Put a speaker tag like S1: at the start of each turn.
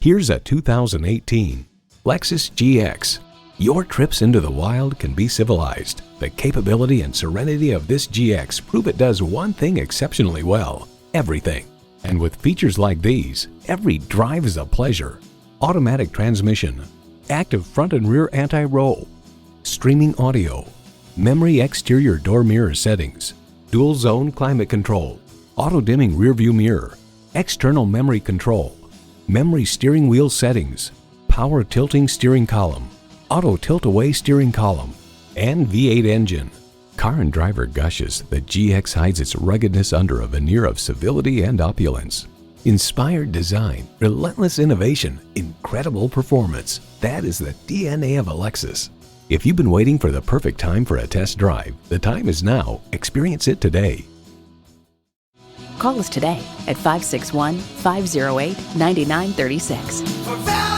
S1: Here's a 2018 Lexus GX. Your trips into the wild can be civilized. The capability and serenity of this GX prove it does one thing exceptionally well: everything. And with features like these, every drive is a pleasure. Automatic transmission, active front and rear anti-roll, streaming audio, memory exterior door mirror settings, dual zone climate control, auto dimming rear view mirror, external memory control, memory steering wheel settings, power tilting steering column, auto tilt-away steering column, and V8 engine. Car and Driver gushes the GX hides its ruggedness under a veneer of civility and opulence. Inspired design, relentless innovation, incredible performance. That is the DNA of a Lexus. If you've been waiting for the perfect time for a test drive, the time is now. Experience it today.
S2: Call us today at 561-508-9936.